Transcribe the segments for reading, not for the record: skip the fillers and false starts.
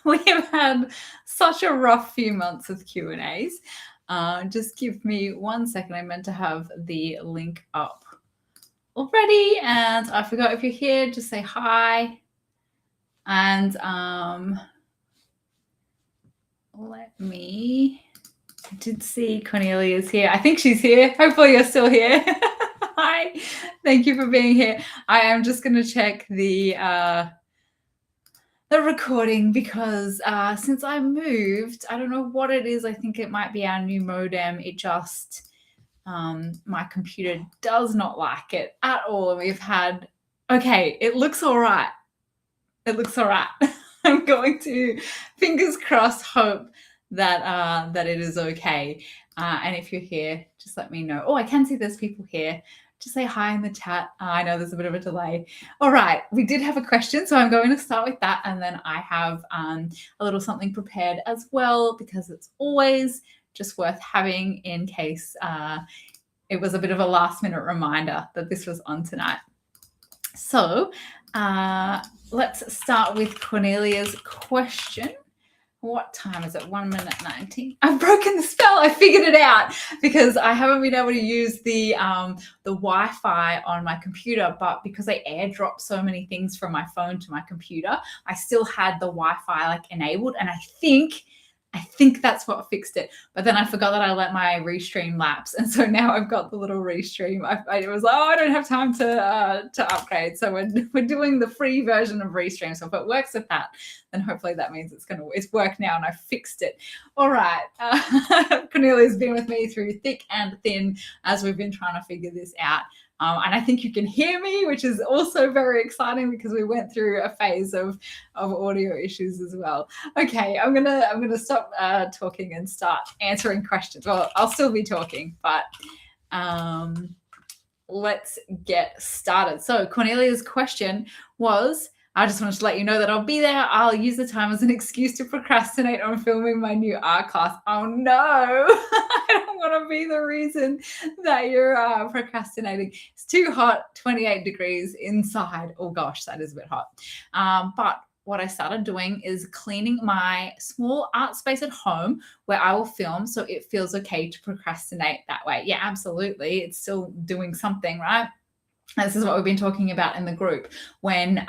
we have had such a rough few months with Q&As. Just give me 1 second. I meant to have the link up already, and I forgot. If you're here, just say hi. And I did see Cornelia's here. I think she's here. Hopefully you're still here. Hi. Thank you for being here. I am just going to check the recording because since I moved, I don't know what it is. I think it might be our new modem. It just, my computer does not like it at all. And we've had, okay, it looks all right. It looks all right. I'm going to, fingers crossed, hope that that it is okay. And if you're here, just let me know. Oh, I can see there's people here. Just say hi in the chat. I know there's a bit of a delay. All right, we did have a question, so I'm going to start with that, and then I have a little something prepared as well, because it's always just worth having in case it was a bit of a last minute reminder that this was on tonight. So let's start with Cornelia's question. What time is it? 1 minute 19. I've broken the spell. I figured it out because I haven't been able to use the Wi-Fi on my computer, but because I airdrop so many things from my phone to my computer, I still had the Wi-Fi enabled, and I think that's what fixed it. But then I forgot that I let my restream lapse, and so now I've got the little restream. I was like, oh, I don't have time to upgrade, so we're doing the free version of restream. So if it works with that, then hopefully that means it's worked now, and I fixed it. All right, Cornelia's been with me through thick and thin as we've been trying to figure this out. And I think you can hear me, which is also very exciting because we went through a phase of audio issues as well. Okay, I'm gonna stop talking and start answering questions. Well, I'll still be talking, but let's get started. So Cornelia's question was, I just wanted to let you know that I'll be there. I'll use the time as an excuse to procrastinate on filming my new art class. Oh no, I don't want to be the reason that you're procrastinating. It's too hot, 28 degrees inside. Oh gosh, that is a bit hot. But what I started doing is cleaning my small art space at home where I will film, so it feels okay to procrastinate that way. Yeah, absolutely. It's still doing something, right? This is what we've been talking about in the group. When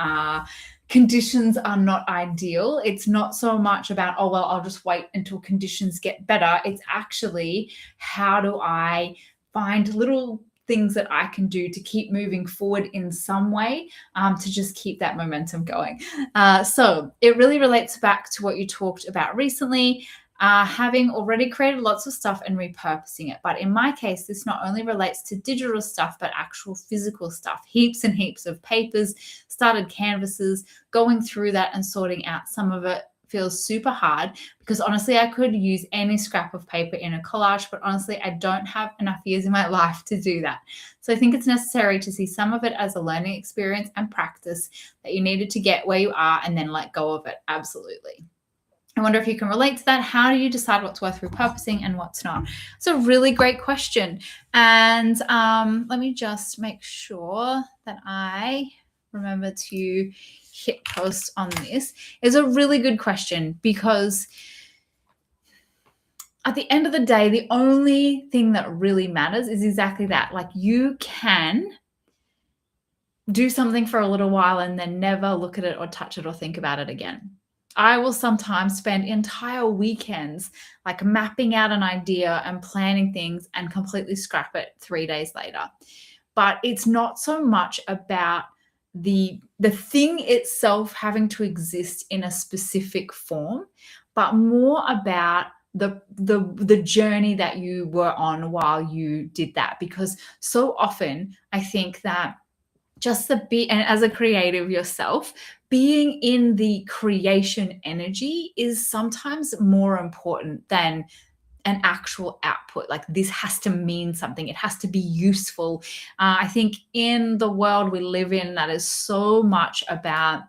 conditions are not ideal, it's not so much about, oh, well, I'll just wait until conditions get better. It's actually, how do I find little things that I can do to keep moving forward in some way, to just keep that momentum going. So it really relates back to what you talked about recently, having already created lots of stuff and repurposing it. But in my case, this not only relates to digital stuff, but actual physical stuff, heaps and heaps of papers, started canvases, going through that and sorting out. Some of it feels super hard because honestly, I could use any scrap of paper in a collage, but honestly, I don't have enough years in my life to do that. So I think it's necessary to see some of it as a learning experience and practice that you needed to get where you are and then let go of it. Absolutely. I wonder if you can relate to that. How do you decide what's worth repurposing and what's not? It's a really great question. And let me just make sure that I remember to hit post on this. It's a really good question because at the end of the day, the only thing that really matters is exactly that. You can do something for a little while and then never look at it or touch it or think about it again. I will sometimes spend entire weekends mapping out an idea and planning things and completely scrap it 3 days later. But it's not so much about the thing itself having to exist in a specific form, but more about the journey that you were on while you did that. Because so often I think that just and as a creative yourself, being in the creation energy is sometimes more important than an actual output. This has to mean something. It has to be useful. I think in the world we live in, that is so much about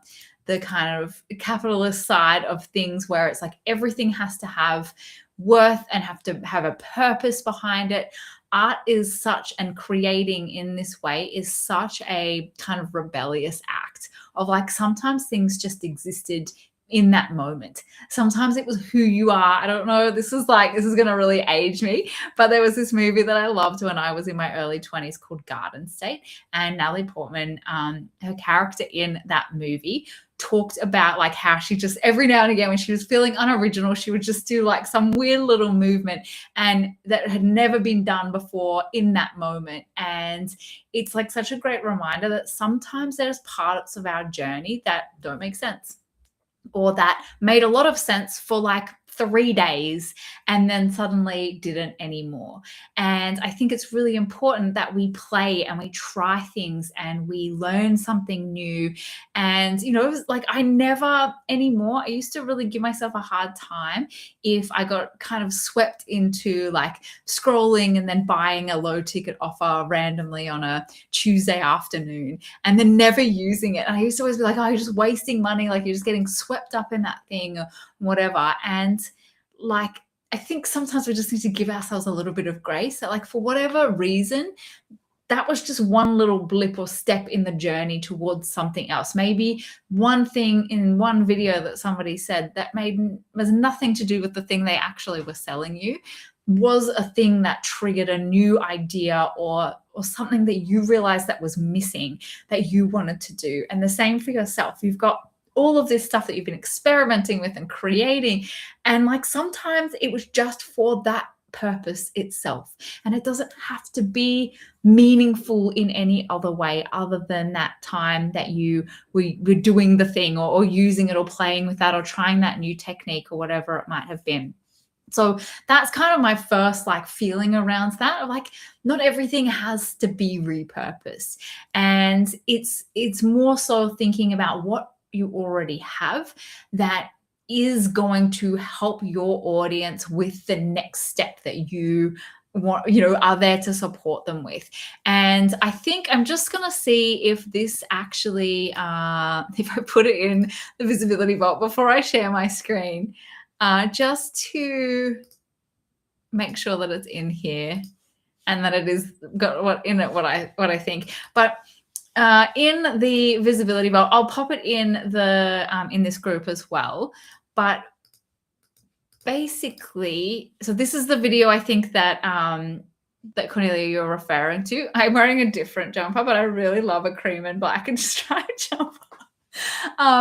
the kind of capitalist side of things where it's everything has to have worth and have to have a purpose behind it. Art is such, and creating in this way is such a kind of rebellious act of sometimes things just existed in that moment. Sometimes it was who you are. I don't know. This is going to really age me, but there was this movie that I loved when I was in my early 20s called Garden State. And Natalie Portman, her character in that movie, talked about like how she just every now and again when she was feeling unoriginal, she would just do like some weird little movement and that had never been done before in that moment. And it's like such a great reminder that sometimes there's parts of our journey that don't make sense, or that made a lot of sense for like 3 days and then suddenly didn't anymore. And I think it's really important that we play and we try things and we learn something new. And, you know, it was like I never anymore, I used to really give myself a hard time if I got kind of swept into like scrolling and then buying a low ticket offer randomly on a Tuesday afternoon and then never using it. And I used to always be like, oh, you're just wasting money. Like you're just getting swept up in that thing or whatever. And like, I think sometimes we just need to give ourselves a little bit of grace that like, for whatever reason, that was just one little blip or step in the journey towards something else. Maybe one thing in one video that somebody said that was nothing to do with the thing they actually were selling you, was a thing that triggered a new idea or something that you realized that was missing that you wanted to do. And the same for yourself. You've got all of this stuff that you've been experimenting with and creating. And like sometimes it was just for that purpose itself. And it doesn't have to be meaningful in any other way other than that time that you were doing the thing or using it or playing with that or trying that new technique or whatever it might have been. So that's kind of my first like feeling around that. Like not everything has to be repurposed. And it's more so thinking about what you already have that is going to help your audience with the next step that you want, you know, are there to support them with. And I think I'm just going to see if this actually, if I put it in the visibility vault before I share my screen, just to make sure that it's in here and that it is got what in it, what I think. But in the visibility vault, I'll pop it in the in this group as well. But basically, so this is the video I think that that Cornelia you're referring to. I'm wearing a different jumper, but I really love a cream and black and striped jumper.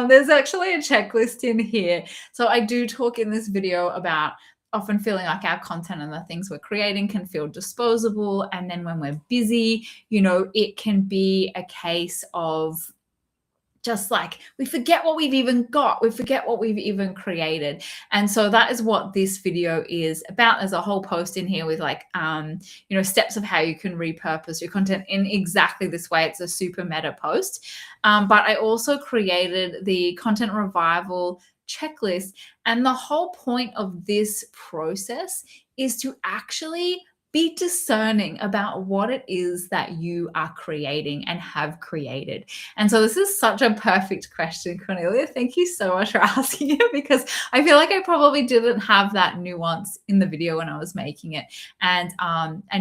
There's actually a checklist in here. So I do talk in this video about often feeling like our content and the things we're creating can feel disposable. And then when we're busy, you know, it can be a case of just like we forget what we've even got. We forget what we've even created. And so that is what this video is about. There's a whole post in here with like, you know, steps of how you can repurpose your content in exactly this way. It's a super meta post. But I also created the content revival checklist. And the whole point of this process is to actually be discerning about what it is that you are creating and have created. And so this is such a perfect question, Cornelia. Thank you so much for asking it, because I feel like I probably didn't have that nuance in the video when I was making it. And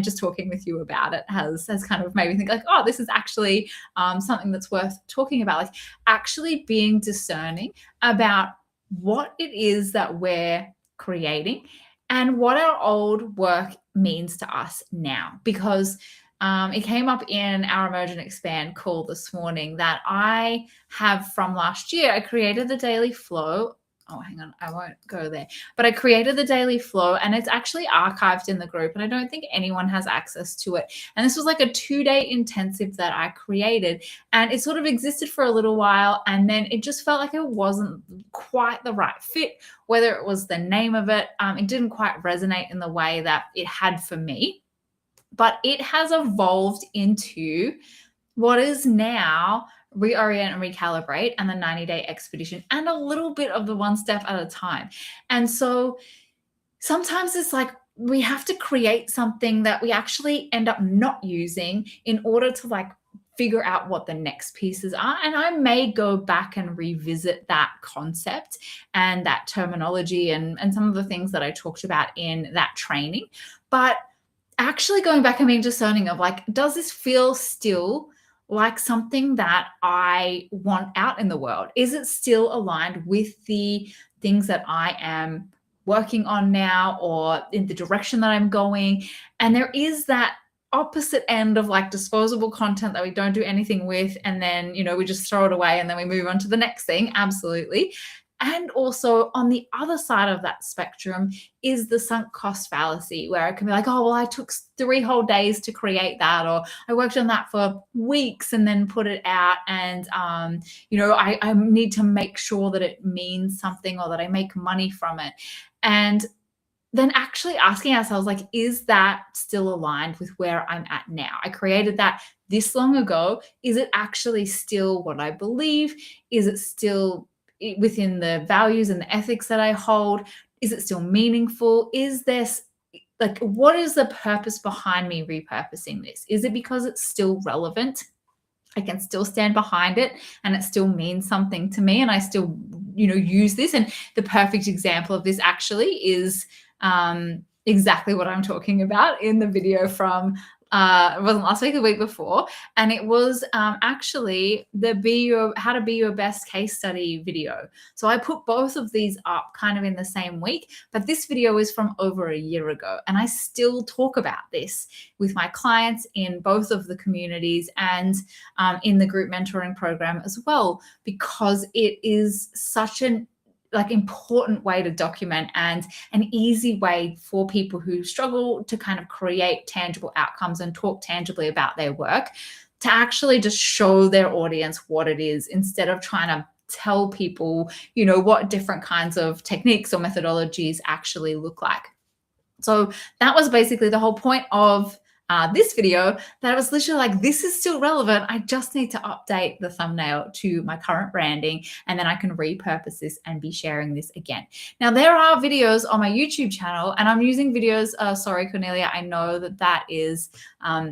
just talking with you about it has kind of made me think like, oh, this is actually something that's worth talking about. Like actually being discerning about what it is that we're creating and what our old work means to us now. Because it came up in our Emerge and Expand call this morning that I have from last year. I created the daily flow. Oh, hang on, I won't go there. But I created the daily flow and it's actually archived in the group and I don't think anyone has access to it. And this was like a 2-day intensive that I created and it sort of existed for a little while and then it just felt like it wasn't quite the right fit, whether it was the name of it. It didn't quite resonate in the way that it had for me, but it has evolved into what is now Reorient and Recalibrate and the 90-day expedition and a little bit of the one step at a time. And so sometimes it's like we have to create something that we actually end up not using in order to like figure out what the next pieces are. And I may go back and revisit that concept and that terminology and some of the things that I talked about in that training. But actually going back and being discerning of like, does this feel still like something that I want out in the world? Is it still aligned with the things that I am working on now or in the direction that I'm going? And there is that opposite end of like disposable content that we don't do anything with, and then we just throw it away and then we move on to the next thing. Absolutely. And also on the other side of that spectrum is the sunk cost fallacy, where it can be like, oh well, I took 3 whole days to create that, or I worked on that for weeks and then put it out, and I need to make sure that it means something or that I make money from it. And then actually asking ourselves, like, is that still aligned with where I'm at now? I created that this long ago. Is it actually still what I believe? Is it still within the values and the ethics that I hold? Is it still meaningful? Is this like, what is the purpose behind me repurposing this? Is it because it's still relevant? I can still stand behind it and it still means something to me, and I still, use this. And the perfect example of this actually is exactly what I'm talking about in the video from it wasn't last week, the week before, and it was actually the how to be your best case study video. So I put both of these up kind of in the same week, but this video is from over a year ago, and I still talk about this with my clients in both of the communities and in the group mentoring program as well, because it is such an important way to document and an easy way for people who struggle to kind of create tangible outcomes and talk tangibly about their work to actually just show their audience what it is, instead of trying to tell people, what different kinds of techniques or methodologies actually look like. So that was basically the whole point of this video, that I was literally like, this is still relevant. I just need to update the thumbnail to my current branding, and then I can repurpose this and be sharing this again. Now, there are videos on my YouTube channel, and I'm using videos. Sorry, Cornelia, I know that is,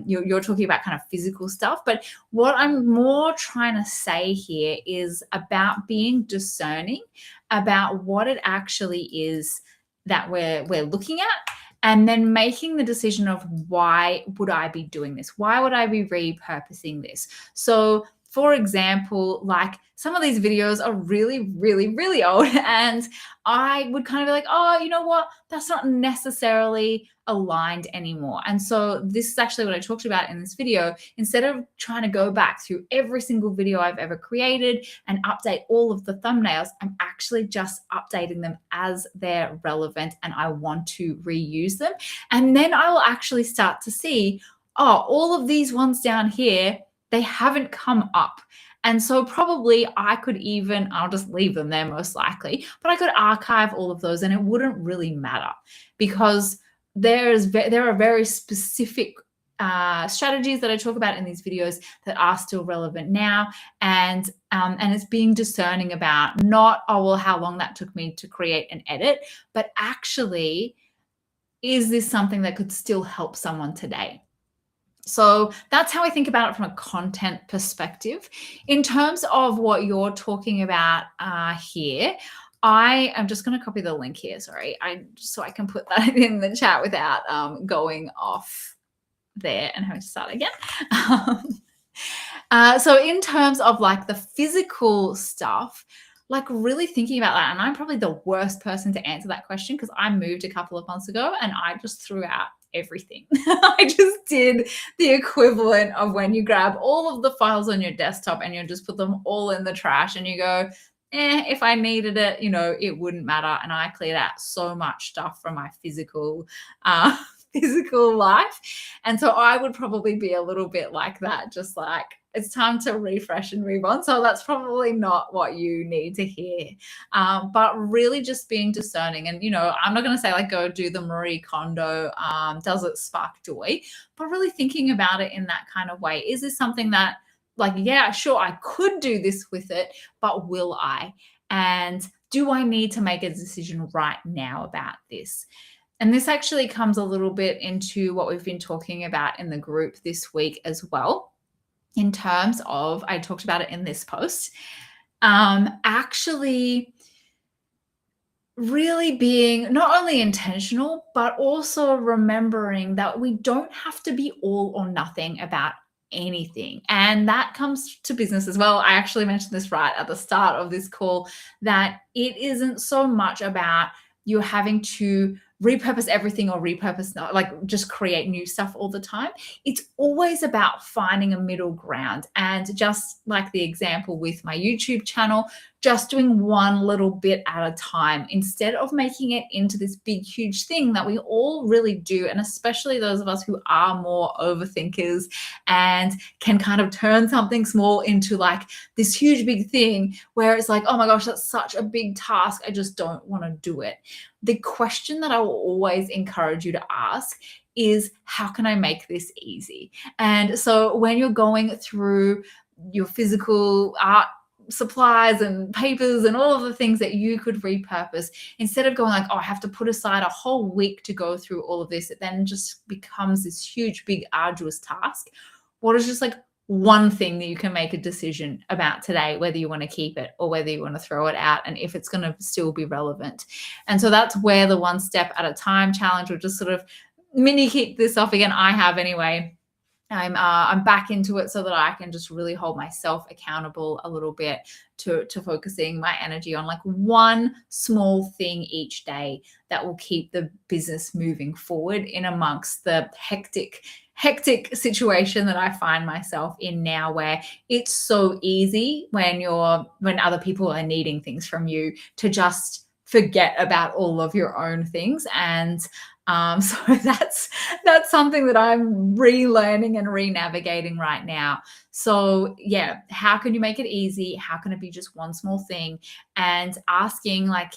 you're talking about kind of physical stuff, but what I'm more trying to say here is about being discerning about what it actually is that we're looking at, and then making the decision of, why would I be doing this? Why would I be repurposing this? So, for example, like, some of these videos are really, really, really old, and I would kind of be like, oh, you know what? That's not necessarily aligned anymore. And so this is actually what I talked about in this video. Instead of trying to go back through every single video I've ever created and update all of the thumbnails, I'm actually just updating them as they're relevant and I want to reuse them. And then I will actually start to see, oh, all of these ones down here, they haven't come up. And so probably I'll just leave them there most likely, but I could archive all of those and it wouldn't really matter, because there are very specific strategies that I talk about in these videos that are still relevant now. And it's being discerning about not, oh, well, how long that took me to create and edit, but actually, is this something that could still help someone today? So that's how I think about it from a content perspective. In terms of what you're talking about here, I am just going to copy the link here. Sorry, so I can put that in the chat without going off there and having to start again. So in terms of like the physical stuff, like really thinking about that, and I'm probably the worst person to answer that question because I moved a couple of months ago and I just threw out everything. I just did the equivalent of when you grab all of the files on your desktop and you just put them all in the trash and you go, if I needed it, it wouldn't matter. And I cleared out so much stuff from my physical life. And so I would probably be a little bit like that, just like, it's time to refresh and move on. So that's probably not what you need to hear. But really just being discerning. And, I'm not going to say like go do the Marie Kondo, does it spark joy? But really thinking about it in that kind of way. Is this something that, like, yeah, sure, I could do this with it, but will I? And do I need to make a decision right now about this? And this actually comes a little bit into what we've been talking about in the group this week as well. In terms of, I talked about it in this post, actually really being not only intentional, but also remembering that we don't have to be all or nothing about anything. And that comes to business as well. I actually mentioned this right at the start of this call, that it isn't so much about you having to repurpose everything or repurpose, like just create new stuff all the time. It's always about finding a middle ground. And just like the example with my YouTube channel, just doing one little bit at a time instead of making it into this big, huge thing that we all really do. And especially those of us who are more overthinkers and can kind of turn something small into like this huge, big thing where it's like, oh my gosh, that's such a big task. I just don't want to do it. The question that I will always encourage you to ask is, how can I make this easy? And so when you're going through your physical art supplies and papers and all of the things that you could repurpose, instead of going like, oh, I have to put aside a whole week to go through all of this, it then just becomes this huge, big, arduous task. What is just like one thing that you can make a decision about today, whether you want to keep it or whether you want to throw it out, and if it's going to still be relevant. And so that's where the one step at a time challenge, will just sort of mini kick this off again. I have anyway. I'm back into it so that I can just really hold myself accountable a little bit to focusing my energy on like one small thing each day that will keep the business moving forward in amongst the hectic situation that I find myself in now, where it's so easy when other people are needing things from you to just forget about all of your own things. And so that's something that I'm relearning and re-navigating right now. So yeah, how can you make it easy? How can it be just one small thing? And asking like,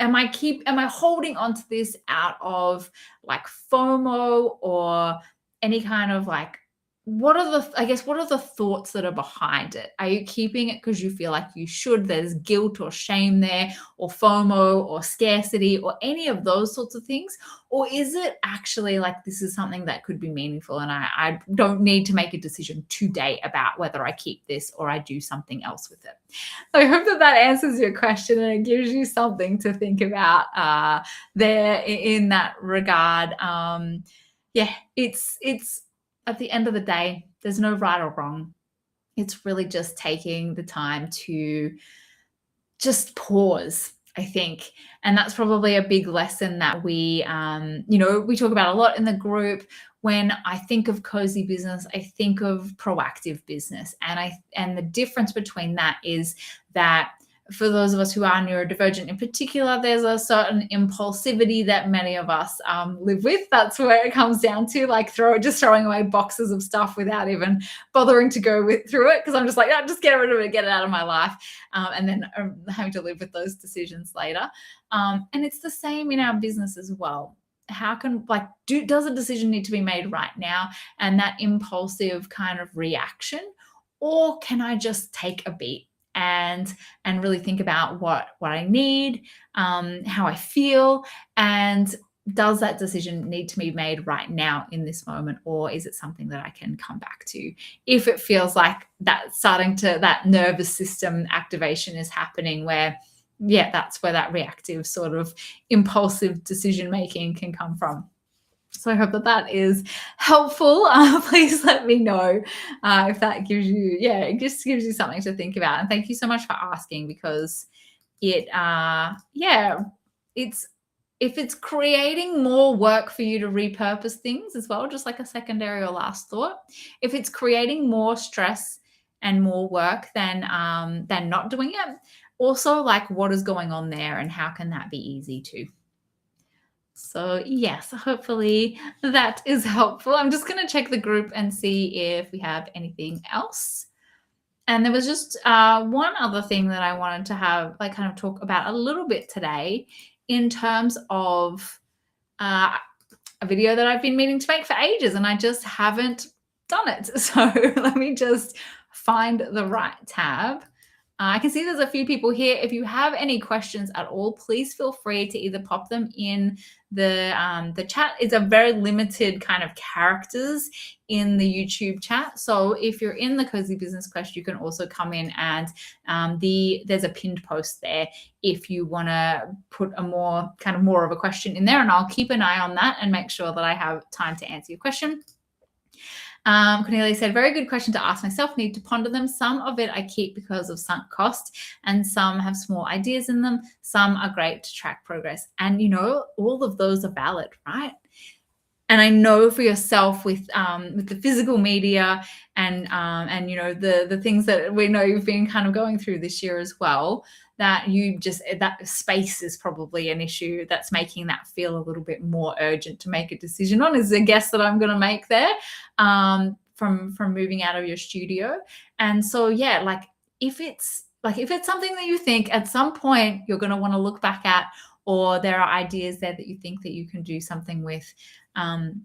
am I holding on to this out of like FOMO or any kind of like, what are the thoughts that are behind it? Are you keeping it because you feel like you should? There's guilt or shame there, or FOMO or scarcity or any of those sorts of things? Or is it actually like, this is something that could be meaningful and I don't need to make a decision today about whether I keep this or I do something else with it? So I hope that answers your question and it gives you something to think about there in that regard. Yeah, it's at the end of the day, there's no right or wrong. It's really just taking the time to just pause, I think. And that's probably a big lesson that we talk about a lot in the group. When I think of cozy business, I think of proactive business. And the difference between that is that for those of us who are neurodivergent in particular, there's a certain impulsivity that many of us live with. That's where it comes down to, like just throwing away boxes of stuff without even bothering to go through it, because I'm just like, oh, just get rid of it, get it out of my life, and then having to live with those decisions later. And it's the same in our business as well. How can does a decision need to be made right now, and that impulsive kind of reaction, or can I just take a beat and really think about what I need, how I feel, and does that decision need to be made right now in this moment, or is it something that I can come back to if it feels like that nervous system activation is happening, where that's where that reactive sort of impulsive decision making can come from. So I hope that is helpful. Please let me know if that gives you, it just gives you something to think about. And thank you so much for asking, because if it's creating more work for you to repurpose things as well, just like a secondary or last thought, if it's creating more stress and more work than not doing it, also like what is going on there and how can that be easy too? So yes, hopefully that is helpful. I'm just going to check the group and see if we have anything else. And there was just one other thing that I wanted to have, kind of talk about a little bit today, in terms of a video that I've been meaning to make for ages, and I just haven't done it. So let me just find the right tab. I can see there's a few people here. If you have any questions at all, please feel free to either pop them in the chat. It's a very limited kind of characters in the YouTube chat. So if you're in the Cozy Business Quest, you can also come in and there's a pinned post there if you want to put more of a question in there, and I'll keep an eye on that and make sure that I have time to answer your question. Cornelia said, very good question to ask myself. Need to ponder them. Some of it I keep because of sunk cost, and some have small ideas in them. Some are great to track progress. And, all of those are valid, right? And I know for yourself with the physical media and the things that we know you've been kind of going through this year as well, that that space is probably an issue that's making that feel a little bit more urgent to make a decision on, is a guess that I'm going to make there, from moving out of your studio. And so, yeah, if it's something that you think at some point you're going to want to look back at, or there are ideas there that you think that you can do something with, does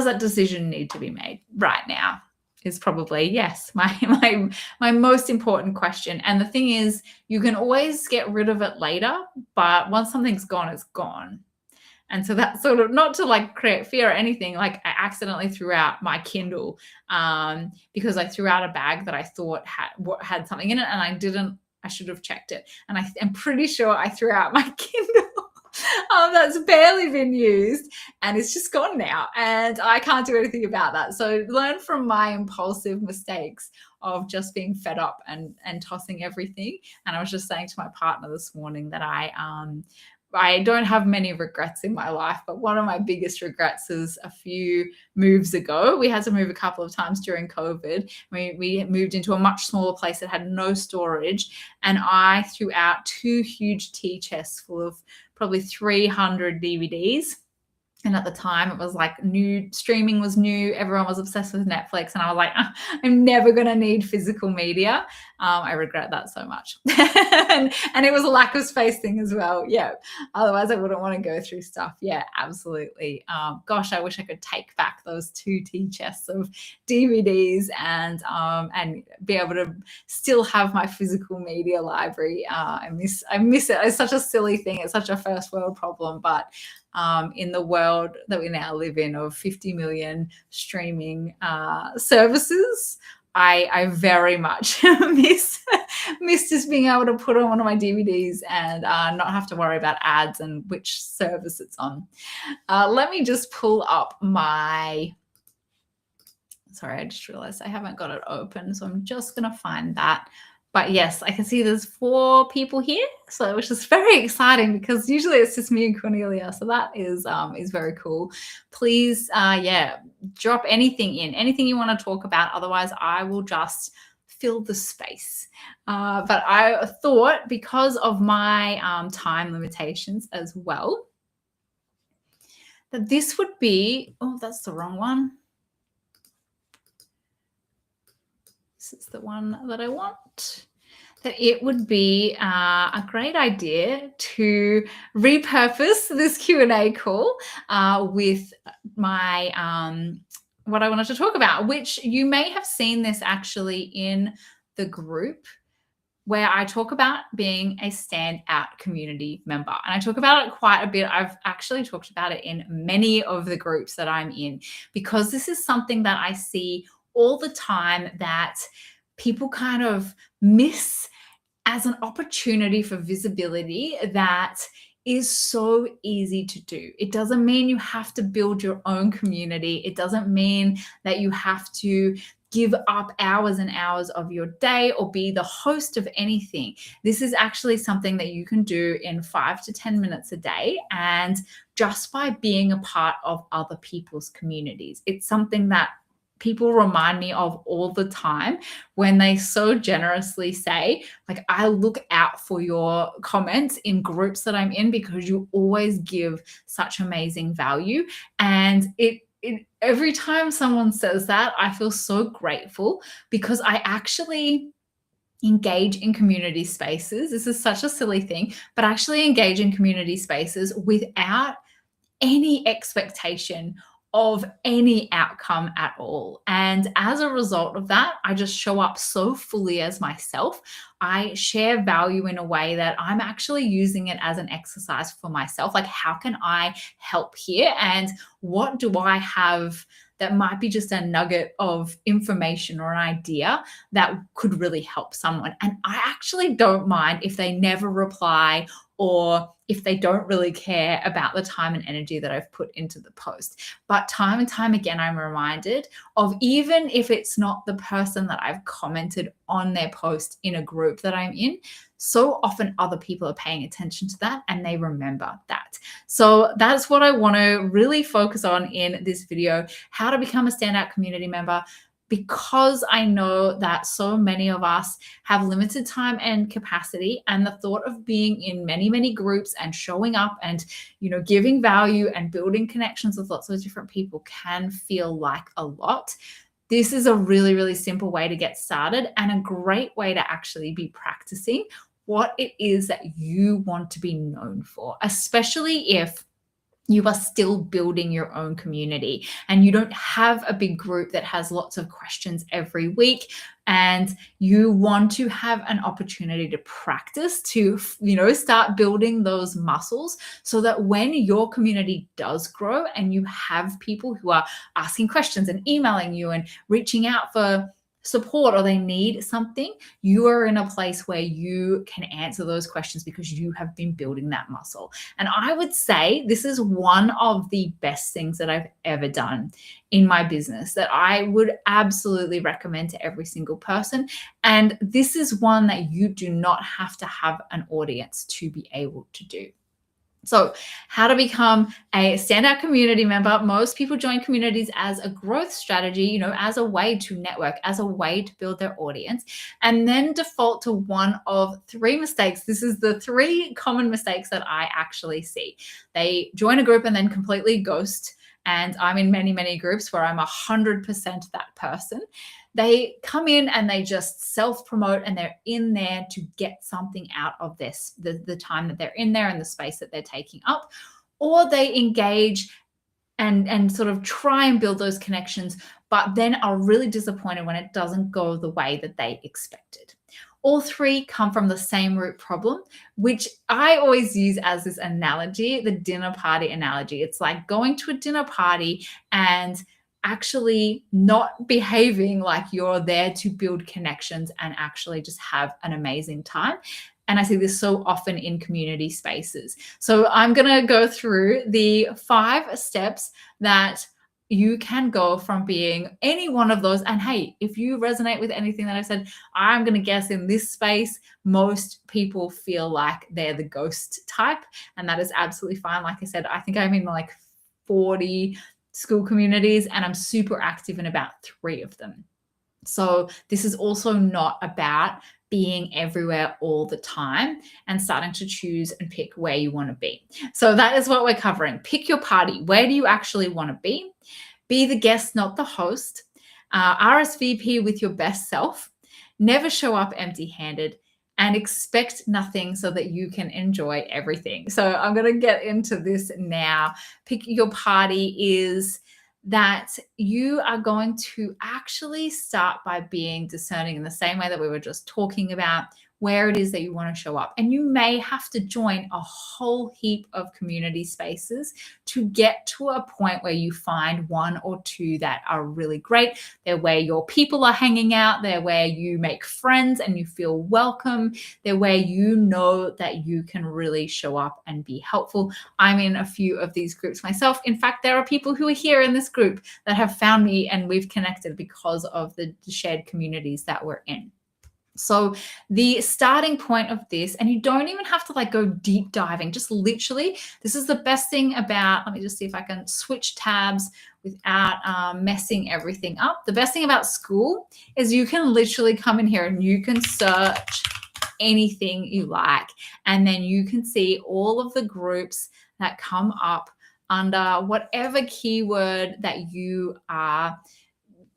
that decision need to be made right now? Is probably, yes, my most important question. And the thing is, you can always get rid of it later, but once something's gone, it's gone. And so that's sort of not to create fear or anything. I accidentally threw out my Kindle because I threw out a bag that I thought had something in it, and I should have checked it. And I am pretty sure I threw out my Kindle that's barely been used, and it's just gone now, and I can't do anything about that. So learn from my impulsive mistakes of just being fed up and tossing everything. And I was just saying to my partner this morning that I don't have many regrets in my life, but one of my biggest regrets is a few moves ago. We had to move a couple of times during COVID. We moved into a much smaller place that had no storage, and I threw out 2 huge tea chests full of probably 300 DVDs. And at the time, it was new streaming was new. Everyone was obsessed with Netflix. And I was like, I'm never going to need physical media. I regret that so much. and it was a lack of space thing as well. Yeah. Otherwise, I wouldn't want to go through stuff. Yeah, absolutely. Gosh, I wish I could take back those 2 tea chests of DVDs and be able to still have my physical media library. I miss it. It's such a silly thing. It's such a first world problem, but in the world that we now live in of 50 million streaming services, I very much miss just being able to put on one of my DVDs and not have to worry about ads and which service it's on. Let me just pull up sorry, I just realized I haven't got it open, so I'm just going to find that. But yes, I can see there's 4 people here, so which is very exciting because usually it's just me and Cornelia. So that is very cool. Please, drop anything you want to talk about. Otherwise, I will just fill the space. But I thought, because of my time limitations as well, that this would be, that's the wrong one. This is the one that I want. That it would be a great idea to repurpose this Q&A call with my what I wanted to talk about, which you may have seen this actually in the group where I talk about being a standout community member. And I talk about it quite a bit. I've actually talked about it in many of the groups that I'm in, because this is something that I see all the time that people kind of miss as an opportunity for visibility that is so easy to do. It doesn't mean you have to build your own community. It doesn't mean that you have to give up hours and hours of your day or be the host of anything. This is actually something that you can do in 5 to 10 minutes a day, and just by being a part of other people's communities. It's something that people remind me of all the time when they so generously say, I look out for your comments in groups that I'm in because you always give such amazing value. And every time someone says that, I feel so grateful, because I actually engage in community spaces. This is such a silly thing, but actually engage in community spaces without any expectation of any outcome at all. And as a result of that, I just show up so fully as myself. I share value in a way that I'm actually using it as an exercise for myself. How can I help here? And what do I have that might be just a nugget of information or an idea that could really help someone. And I actually don't mind if they never reply or if they don't really care about the time and energy that I've put into the post. But time and time again, I'm reminded of, even if it's not the person that I've commented on their post in a group that I'm in, so often other people are paying attention to that and they remember that. So that's what I want to really focus on in this video: how to become a standout community member. Because I know that so many of us have limited time and capacity, and the thought of being in many, many groups and showing up and, giving value and building connections with lots of different people can feel like a lot. This is a really, really simple way to get started and a great way to actually be practicing what it is that you want to be known for, especially if you are still building your own community and you don't have a big group that has lots of questions every week, and you want to have an opportunity to practice to, start building those muscles so that when your community does grow and you have people who are asking questions and emailing you and reaching out for support, or they need something, you are in a place where you can answer those questions because you have been building that muscle. And I would say this is one of the best things that I've ever done in my business that I would absolutely recommend to every single person. And this is one that you do not have to have an audience to be able to do. So, how to become a standout community member. Most people join communities as a growth strategy, as a way to network, as a way to build their audience, and then default to one of three mistakes. This is the three common mistakes that I actually see. They join a group and then completely ghost. And I'm in many, many groups where I'm 100% that person. They come in and they just self-promote, and they're in there to get something out of this, the time that they're in there and the space that they're taking up. Or they engage and sort of try and build those connections, but then are really disappointed when it doesn't go the way that they expected. All three come from the same root problem, which I always use as this analogy, the dinner party analogy. It's like going to a dinner party and actually not behaving like you're there to build connections and actually just have an amazing time. And I see this so often in community spaces. So I'm going to go through the 5 steps that you can go from being any one of those. And hey, if you resonate with anything that I said, I'm going to guess in this space, most people feel like they're the ghost type. And that is absolutely fine. Like I said, I think I'm in like 40 school communities, and I'm super active in about 3 of them. So this is also not about being everywhere all the time and starting to choose and pick where you want to be. So that is what we're covering. Pick your party. Where do you actually want to be? Be the guest, not the host. RSVP with your best self. Never show up empty-handed. And expect nothing so that you can enjoy everything. So I'm going to get into this now. Pick your party is that you are going to actually start by being discerning in the same way that we were just talking about, where it is that you want to show up. And you may have to join a whole heap of community spaces to get to a point where you find 1 or 2 that are really great. They're where your people are hanging out. They're where you make friends and you feel welcome. They're where you know that you can really show up and be helpful. I'm in a few of these groups myself. In fact, there are people who are here in this group that have found me and we've connected because of the shared communities that we're in. So the starting point of this, and you don't even have to go deep diving, just literally, this is the best thing about, let me just see if I can switch tabs without messing everything up. The best thing about school is you can literally come in here and you can search anything you like, and then you can see all of the groups that come up under whatever keyword that you are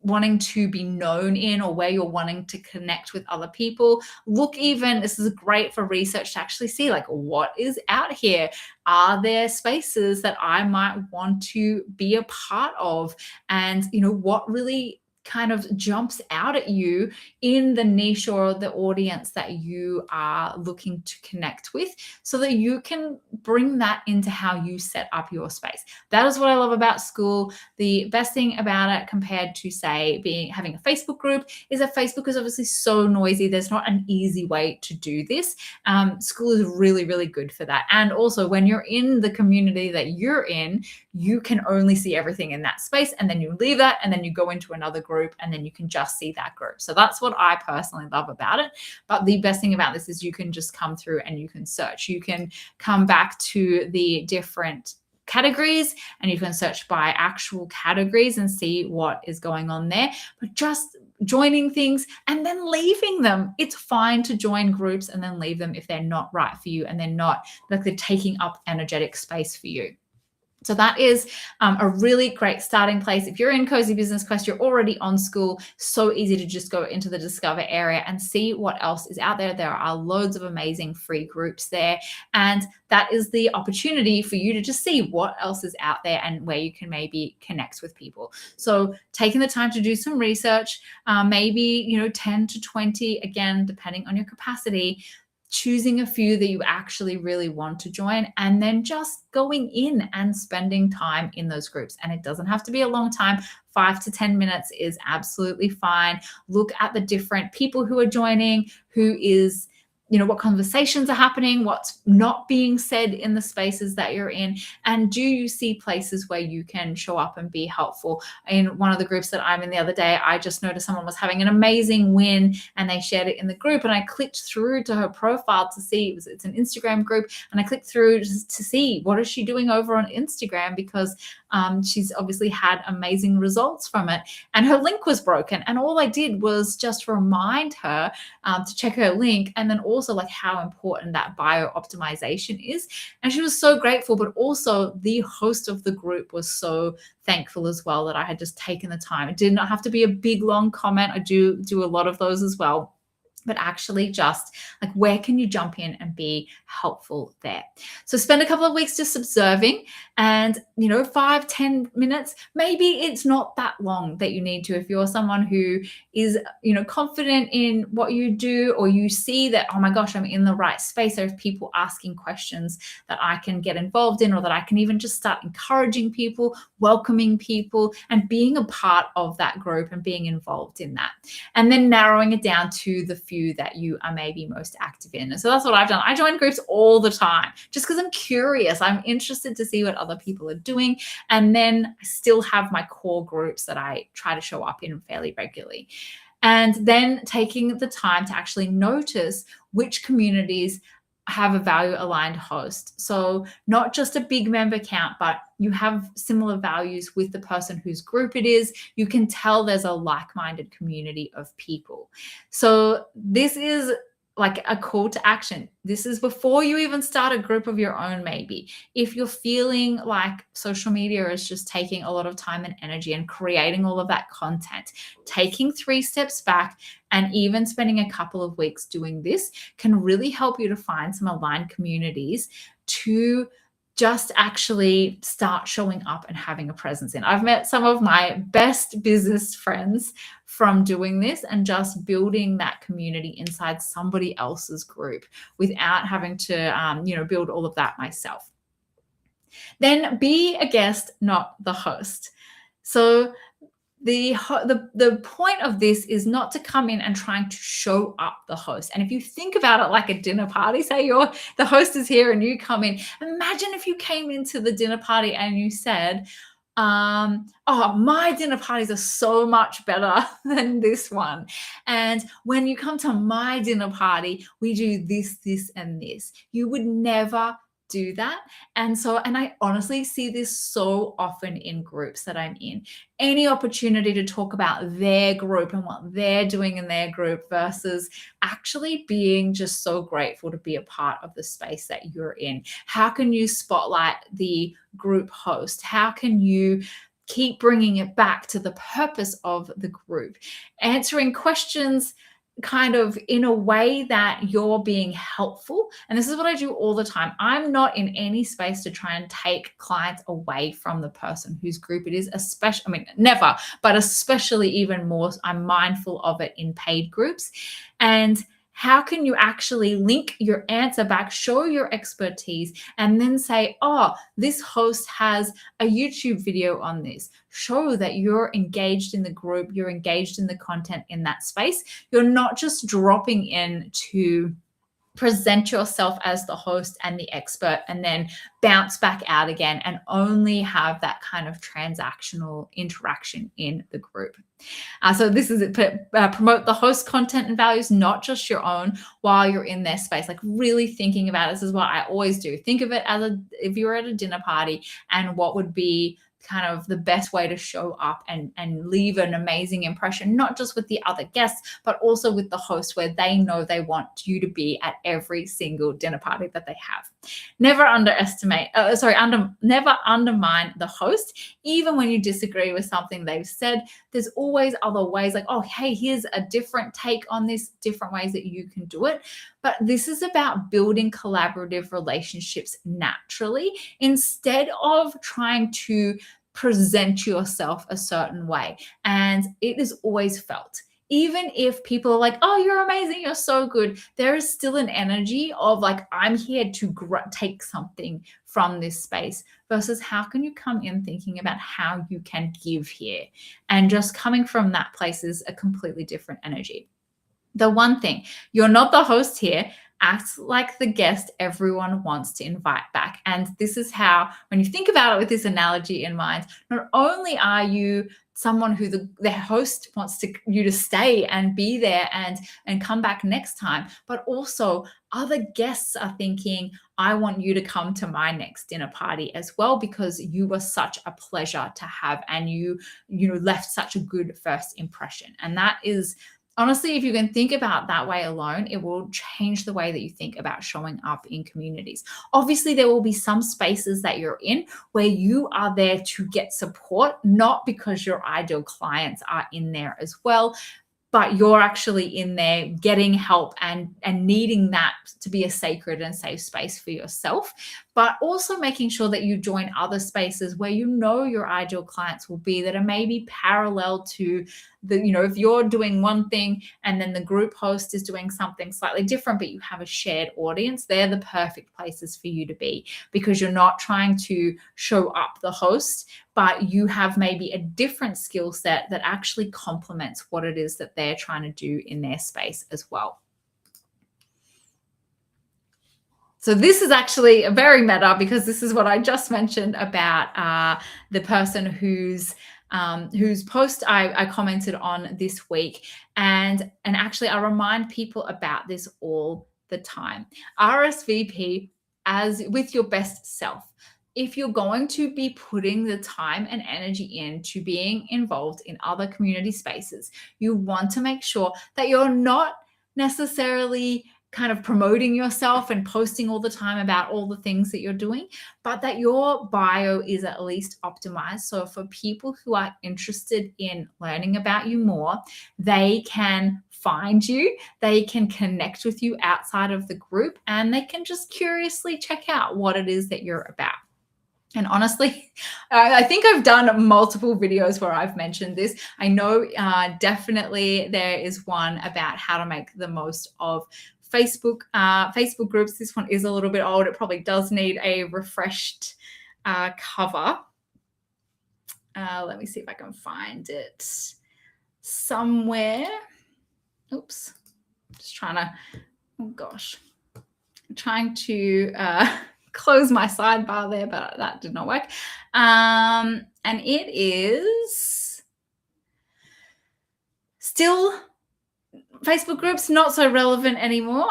wanting to be known in, or where you're wanting to connect with other people. Look, even this is great for research to actually see what is out here. Are there spaces that I might want to be a part of? And what really kind of jumps out at you in the niche or the audience that you are looking to connect with, so that you can bring that into how you set up your space. That is what I love about school. The best thing about it compared to, say, having a Facebook group is that Facebook is obviously so noisy. There's not an easy way to do this. School is really, really good for that. And also, when you're in the community that you're in, you can only see everything in that space, and then you leave that and then you go into another group and then you can just see that group. So that's what I personally love about it. But the best thing about this is you can just come through and you can search. You can come back to the different categories and you can search by actual categories and see what is going on there. But just joining things and then leaving them. It's fine to join groups and then leave them if they're not right for you and they're not, like, they're taking up energetic space for you. So that is a really great starting place. If you're in Cozy Business Quest, you're already on school, so easy to just go into the Discover area and see what else is out there. There are loads of amazing free groups there. And that is the opportunity for you to just see what else is out there and where you can maybe connect with people. So taking the time to do some research, maybe, 10 to 20, again, depending on your capacity, choosing a few that you actually really want to join, and then just going in and spending time in those groups. And it doesn't have to be a long time. 5 to 10 minutes is absolutely fine. Look at the different people who are joining, who is, what conversations are happening, what's not being said in the spaces that you're in, and do you see places where you can show up and be helpful? In one of the groups that I'm in the other day, I just noticed someone was having an amazing win and they shared it in the group, and I clicked through to her profile to see, it's an Instagram group, and I clicked through just to see what is she doing over on Instagram, because she's obviously had amazing results from it, and her link was broken, and all I did was just remind her to check her link, and then also like how important that bio optimization is. And she was so grateful, but also the host of the group was so thankful as well that I had just taken the time. It did not have to be a big long comment. I do a lot of those as well. But actually just like, where can you jump in and be helpful there? So spend a couple of weeks just observing, and 5-10 minutes, maybe it's not that long that you need to. If you're someone who is confident in what you do, or you see that, oh my gosh, I'm in the right space, there's people asking questions that I can get involved in, or that I can even just start encouraging people, welcoming people, and being a part of that group and being involved in that, and then narrowing it down to the few that you are maybe most active in. And so that's what I've done. I join groups all the time just because I'm curious. I'm interested to see what other people are doing. And then I still have my core groups that I try to show up in fairly regularly. And then taking the time to actually notice which communities have a value aligned host. So not just a big member count, but you have similar values with the person whose group it is. You can tell there's a like-minded community of people. So this is like a call to action. This is before you even start a group of your own, maybe. If you're feeling like social media is just taking a lot of time and energy and creating all of that content, taking 3 steps back and even spending a couple of weeks doing this can really help you to find some aligned communities to just actually start showing up and having a presence in. I've met some of my best business friends from doing this and just building that community inside somebody else's group without having to, build all of that myself. Then be a guest, not the host. So the point of this is not to come in and trying to show up the host. And if you think about it like a dinner party, say the host is here and you come in, imagine if you came into the dinner party and you said, oh, my dinner parties are so much better than this one. And when you come to my dinner party, we do this, this, and this. You would never do that. And I honestly see this so often in groups that I'm in. Any opportunity to talk about their group and what they're doing in their group versus actually being just so grateful to be a part of the space that you're in. How can you spotlight the group host? How can you keep bringing it back to the purpose of the group? Answering questions kind of in a way that you're being helpful. And this is what I do all the time. I'm not in any space to try and take clients away from the person whose group it is, especially, I mean, never, but especially even more, I'm mindful of it in paid groups. And how can you actually link your answer back, show your expertise, and then say, oh, this host has a YouTube video on this. Show that you're engaged in the group, you're engaged in the content in that space. You're not just dropping in to present yourself as the host and the expert and then bounce back out again and only have that kind of transactional interaction in the group. So this is promote the host content and values, not just your own, while you're in their space. Like really thinking about it. This is what I always do. Think of it as if you were at a dinner party and what would be kind of the best way to show up and leave an amazing impression, not just with the other guests, but also with the host, where they know they want you to be at every single dinner party that they have. Never never undermine the host, even when you disagree with something they've said. There's always other ways, like, oh, hey, here's a different take on this, different ways that you can do it. But this is about building collaborative relationships naturally instead of trying to present yourself a certain way. And it is always felt. Even if people are like, oh, you're amazing, you're so good, there is still an energy of like, I'm here to take something from this space, versus how can you come in thinking about how you can give here? And just coming from that place is a completely different energy. The one thing, you're not the host here. Act like the guest everyone wants to invite back. And this is how, when you think about it with this analogy in mind, not only are you someone who the host wants you to stay and be there and come back next time, but also other guests are thinking, I want you to come to my next dinner party as well, because you were such a pleasure to have and you left such a good first impression. And that is, honestly, if you can think about that way alone, it will change the way that you think about showing up in communities. Obviously, there will be some spaces that you're in where you are there to get support, not because your ideal clients are in there as well, but you're actually in there getting help and needing that to be a sacred and safe space for yourself, but also making sure that you join other spaces where you know your ideal clients will be, that are maybe parallel to if you're doing one thing and then the group host is doing something slightly different, but you have a shared audience, they're the perfect places for you to be, because you're not trying to show up the host, but you have maybe a different skill set that actually complements what it is that they're trying to do in their space as well. So this is actually a very meta, because this is what I just mentioned about the person whose post I commented on this week. And actually I remind people about this all the time. RSVP as with your best self. If you're going to be putting the time and energy into being involved in other community spaces, you want to make sure that you're not necessarily kind of promoting yourself and posting all the time about all the things that you're doing, but that your bio is at least optimized. So for people who are interested in learning about you more, they can find you, they can connect with you outside of the group, and they can just curiously check out what it is that you're about. And honestly, I think I've done multiple videos where I've mentioned this. I know definitely there is one about how to make the most of Facebook groups. This one is a little bit old. It probably does need a refreshed cover. Let me see if I can find it somewhere. Oops. Just trying to, oh gosh. I'm trying to close my sidebar there, but that did not work. And it is still, Facebook groups not so relevant anymore,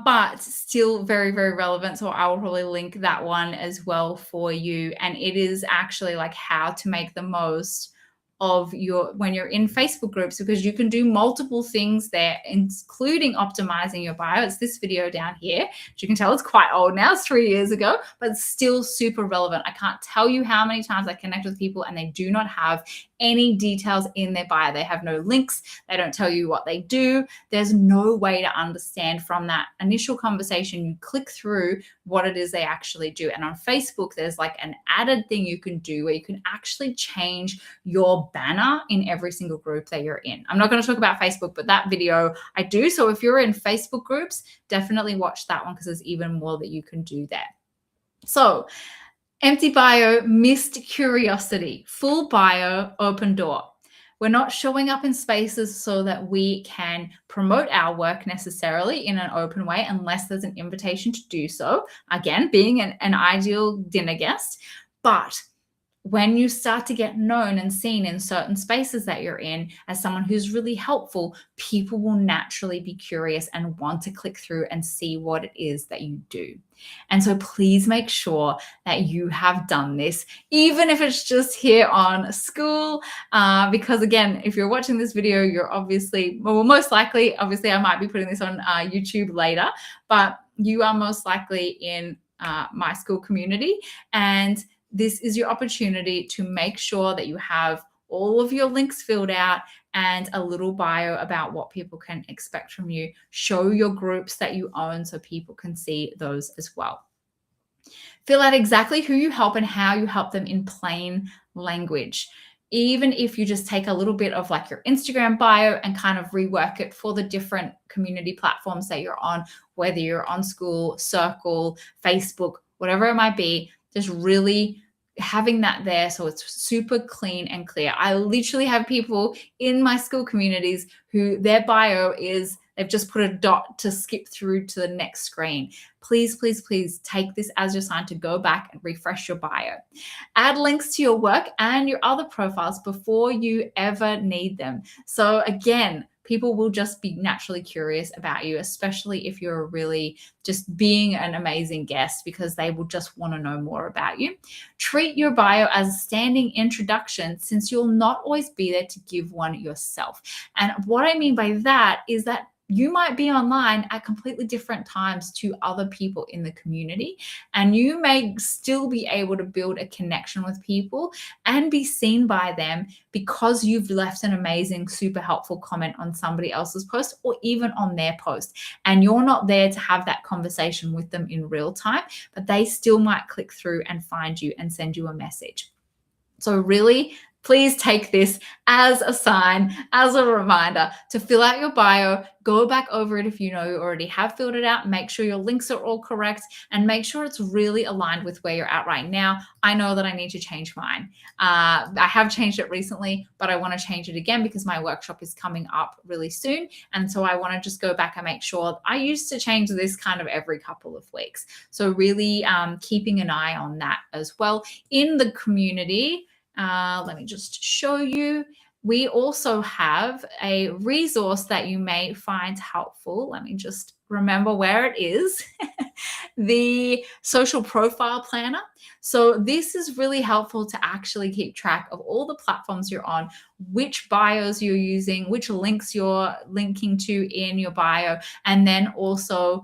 but still very, very relevant. So I will probably link that one as well for you. And it is actually like how to make the most of when you're in Facebook groups, because you can do multiple things there, including optimizing your bio. It's this video down here. As you can tell, it's quite old now. It's 3 years ago, but still super relevant. I can't tell you how many times I connect with people and they do not have any details in their bio. They have no links. They don't tell you what they do. There's no way to understand from that initial conversation. You click through what it is they actually do. And on Facebook, there's like an added thing you can do where you can actually change your banner in every single group that you're in. I'm not going to talk about Facebook, but that video I do. So if you're in Facebook groups, definitely watch that one because there's even more that you can do there. So empty bio, missed curiosity. Full bio, open door. We're not showing up in spaces so that we can promote our work necessarily in an open way unless there's an invitation to do so. Again, being an ideal dinner guest. But when you start to get known and seen in certain spaces that you're in as someone who's really helpful, people will naturally be curious and want to click through and see what it is that you do. And so please make sure that you have done this, even if it's just here on school, because again, if you're watching this video, you're obviously, well, most likely, obviously I might be putting this on YouTube later, but you are most likely in my school community, and this is your opportunity to make sure that you have all of your links filled out and a little bio about what people can expect from you. Show your groups that you own so people can see those as well. Fill out exactly who you help and how you help them in plain language. Even if you just take a little bit of like your Instagram bio and kind of rework it for the different community platforms that you're on, whether you're on school, circle, Facebook, whatever it might be, just really having that there so it's super clean and clear. I literally have people in my school communities who their bio is, they've just put a dot to skip through to the next screen. Please, please, please take this as your sign to go back and refresh your bio. Add links to your work and your other profiles before you ever need them. So again, people will just be naturally curious about you, especially if you're really just being an amazing guest, because they will just want to know more about you. Treat your bio as a standing introduction, since you'll not always be there to give one yourself. And what I mean by that is that you might be online at completely different times to other people in the community, and you may still be able to build a connection with people and be seen by them because you've left an amazing, super helpful comment on somebody else's post or even on their post. And you're not there to have that conversation with them in real time, but they still might click through and find you and send you a message. So really, please take this as a sign, as a reminder to fill out your bio, go back over it if you know you already have filled it out, make sure your links are all correct, and make sure it's really aligned with where you're at right now. I know that I need to change mine. I have changed it recently, but I want to change it again because my workshop is coming up really soon. And so I want to just go back and make sure. I used to change this kind of every couple of weeks. So really keeping an eye on that as well. In the community, let me just show you. We also have a resource that you may find helpful. Let me just remember where it is. The social profile planner. So this is really helpful to actually keep track of all the platforms you're on, which bios you're using, which links you're linking to in your bio, and then also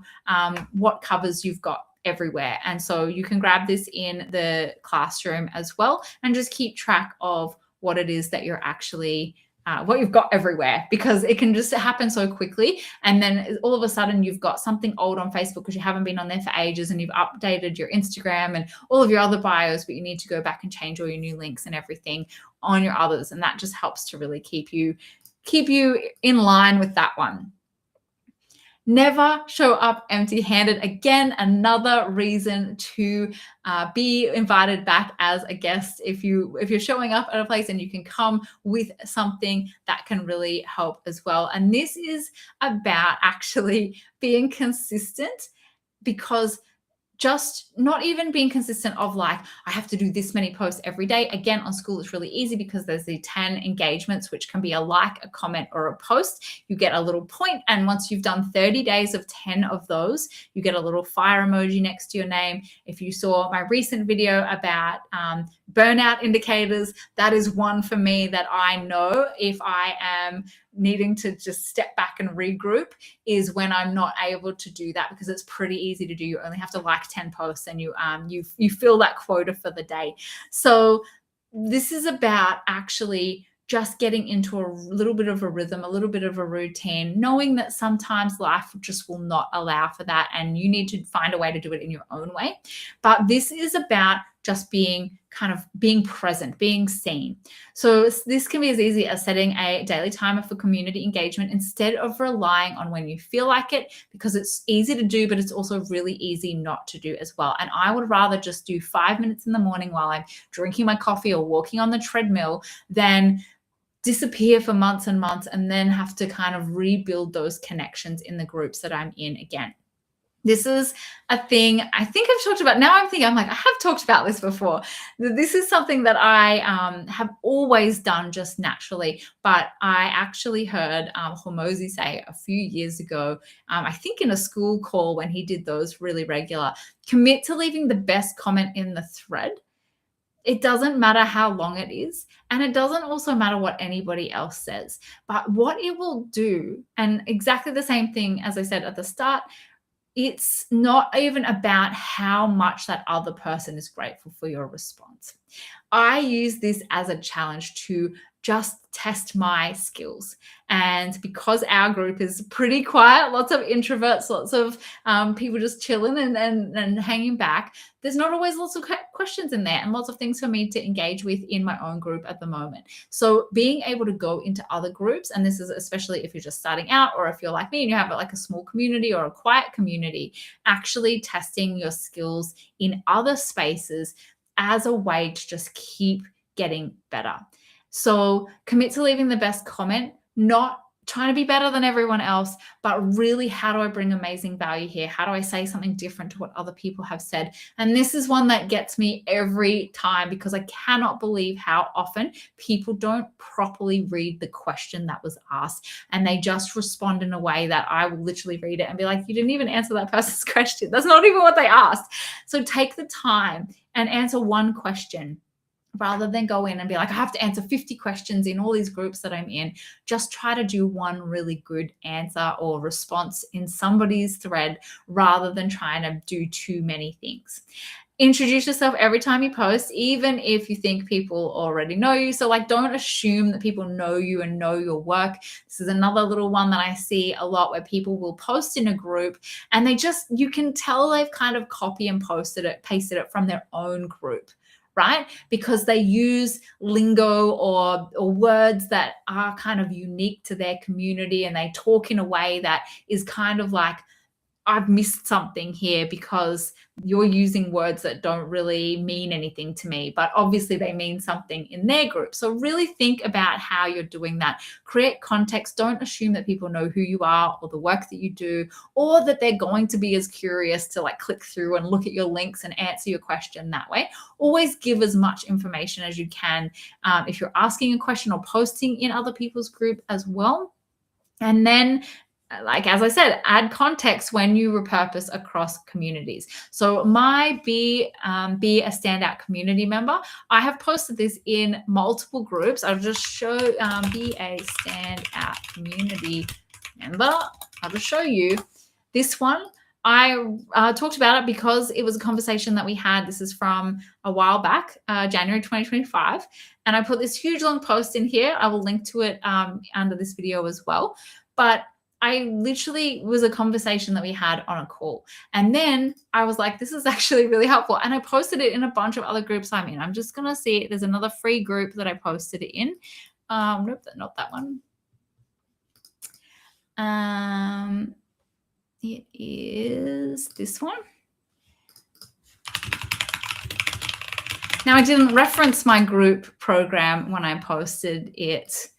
what covers you've got everywhere. And so you can grab this in the classroom as well and just keep track of what it is that you're actually what you've got everywhere, because it can just happen so quickly. And then all of a sudden you've got something old on Facebook because you haven't been on there for ages, and you've updated your Instagram and all of your other bios, but you need to go back and change all your new links and everything on your others. And that just helps to really keep you in line with that one. Never show up empty-handed. Again, another reason to be invited back as a guest. If you're showing up at a place and you can come with something that can really help as well. And this is about actually being consistent, because just not even being consistent of like, I have to do this many posts every day. Again, on school, it's really easy because there's the 10 engagements, which can be a like, a comment, or a post. You get a little point, and once you've done 30 days of 10 of those, you get a little fire emoji next to your name. If you saw my recent video about burnout indicators, that is one for me that I know if I am needing to just step back and regroup is when I'm not able to do that, because it's pretty easy to do. You only have to like 10 posts and you fill that quota for the day. So this is about actually just getting into a little bit of a rhythm, a little bit of a routine, knowing that sometimes life just will not allow for that and you need to find a way to do it in your own way. But this is about just being present, being seen. So this can be as easy as setting a daily timer for community engagement instead of relying on when you feel like it, because it's easy to do, but it's also really easy not to do as well. And I would rather just do 5 minutes in the morning while I'm drinking my coffee or walking on the treadmill than disappear for months and months and then have to kind of rebuild those connections in the groups that I'm in again. This is a thing I think I've talked about. Now I'm like, I have talked about this before. This is something that I have always done just naturally, but I actually heard Hormozi say a few years ago, I think in a school call when he did those really regular, commit to leaving the best comment in the thread. It doesn't matter how long it is, and it doesn't also matter what anybody else says. But what it will do, and exactly the same thing as I said at the start, it's not even about how much that other person is grateful for your response. I use this as a challenge to just test my skills. And because our group is pretty quiet, lots of introverts, lots of people just chilling and hanging back, there's not always lots of questions in there and lots of things for me to engage with in my own group at the moment. So being able to go into other groups, and this is especially if you're just starting out or if you're like me and you have like a small community or a quiet community, actually testing your skills in other spaces as a way to just keep getting better. So commit to leaving the best comment, not trying to be better than everyone else, but really, how do I bring amazing value here? How do I say something different to what other people have said? And this is one that gets me every time, because I cannot believe how often people don't properly read the question that was asked and they just respond in a way that I will literally read it and be like, you didn't even answer that person's question. That's not even what they asked. So take the time and answer one question, rather than go in and be like, I have to answer 50 questions in all these groups that I'm in. Just try to do one really good answer or response in somebody's thread rather than trying to do too many things. Introduce yourself every time you post, even if you think people already know you. So like, don't assume that people know you and know your work. This is another little one that I see a lot, where people will post in a group and you can tell they've kind of copy and pasted it from their own group, right? Because they use lingo or words that are kind of unique to their community, and they talk in a way that is kind of like, I've missed something here because you're using words that don't really mean anything to me, but obviously they mean something in their group. So really think about how you're doing that. Create context. Don't assume that people know who you are or the work that you do, or that they're going to be as curious to like click through and look at your links and answer your question that way. Always give as much information as you can if you're asking a question or posting in other people's group as well. And then, like, as I said, add context when you repurpose across communities. So my be a standout community member, I have posted this in multiple groups. I'll just show be a standout community member. I'll just show you this one. I talked about it because it was a conversation that we had. This is from a while back, January 2025. And I put this huge long post in here. I will link to it under this video as well. But I literally was a conversation that we had on a call. And then I was like, this is actually really helpful. And I posted it in a bunch of other groups I'm in. I'm just going to see it. There's another free group that I posted it in. Nope, not that one. It is this one. Now, I didn't reference my group program when I posted it.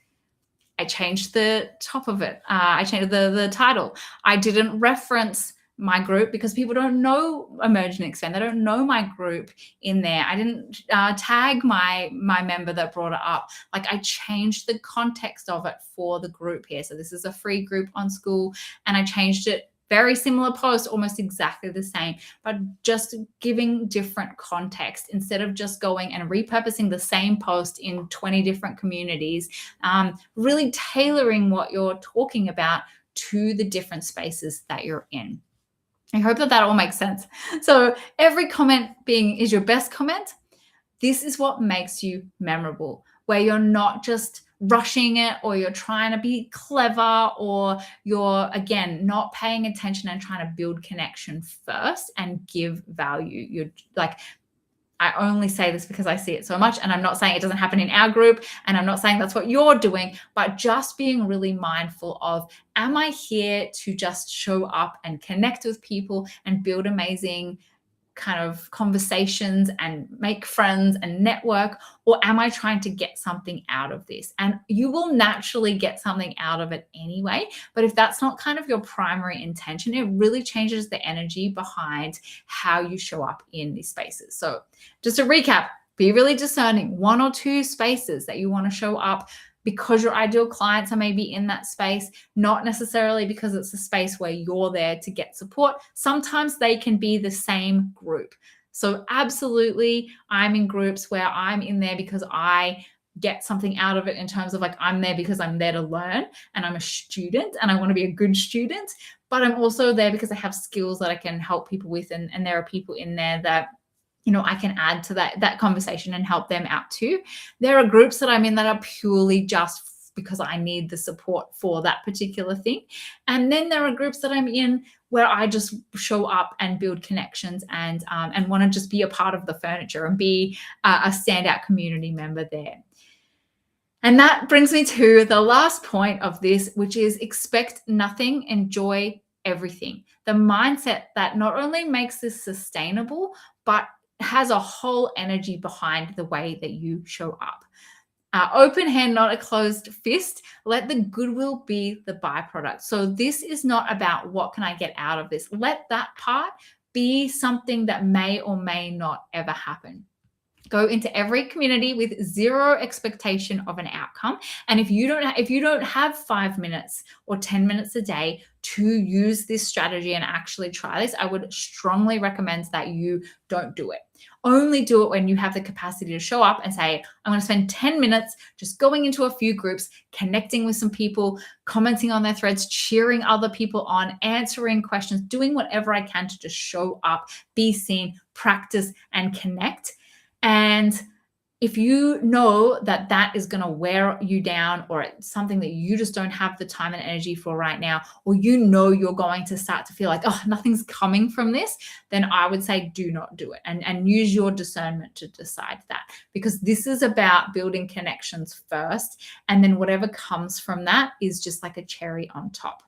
I changed the top of it. I changed the title. I didn't reference my group because people don't know Emerge and Expand. They don't know my group in there. I didn't tag my member that brought it up. Like, I changed the context of it for the group here. So this is a free group on School, and I changed it. Very similar post, almost exactly the same, but just giving different context instead of just going and repurposing the same post in 20 different communities, really tailoring what you're talking about to the different spaces that you're in. I hope that all makes sense. So every comment is your best comment. This is what makes you memorable, where you're not just rushing it, or you're trying to be clever, or you're, again, not paying attention and trying to build connection first and give value. You're like, I only say this because I see it so much, and I'm not saying it doesn't happen in our group, and I'm not saying that's what you're doing, but just being really mindful of, am I here to just show up and connect with people and build amazing kind of conversations and make friends and network, or am I trying to get something out of this? And you will naturally get something out of it anyway, but if that's not kind of your primary intention, it really changes the energy behind how you show up in these spaces. So just to recap, be really discerning. 1 or 2 spaces that you want to show up because your ideal clients are maybe in that space, not necessarily because it's a space where you're there to get support. Sometimes they can be the same group. So absolutely, I'm in groups where I'm in there because I get something out of it, in terms of like, I'm there because I'm there to learn and I'm a student and I want to be a good student, but I'm also there because I have skills that I can help people with, and there are people in there that, you know, I can add to that conversation and help them out too. There are groups that I'm in that are purely just because I need the support for that particular thing. And then there are groups that I'm in where I just show up and build connections and want to just be a part of the furniture and be a standout community member there. And that brings me to the last point of this, which is expect nothing, enjoy everything. The mindset that not only makes this sustainable, but has a whole energy behind the way that you show up. Open hand, not a closed fist. Let the goodwill be the byproduct. So this is not about what can I get out of this. Let that part be something that may or may not ever happen. Go into every community with zero expectation of an outcome. And if you don't have 5 minutes or 10 minutes a day to use this strategy and actually try this, I would strongly recommend that you don't do it. Only do it when you have the capacity to show up and say, I'm going to spend 10 minutes just going into a few groups, connecting with some people, commenting on their threads, cheering other people on, answering questions, doing whatever I can to just show up, be seen, practice, and connect. And if you know that that is going to wear you down, or it's something that you just don't have the time and energy for right now, or you know you're going to start to feel like, oh, nothing's coming from this, then I would say do not do it, and use your discernment to decide that, because this is about building connections first, and then whatever comes from that is just like a cherry on top.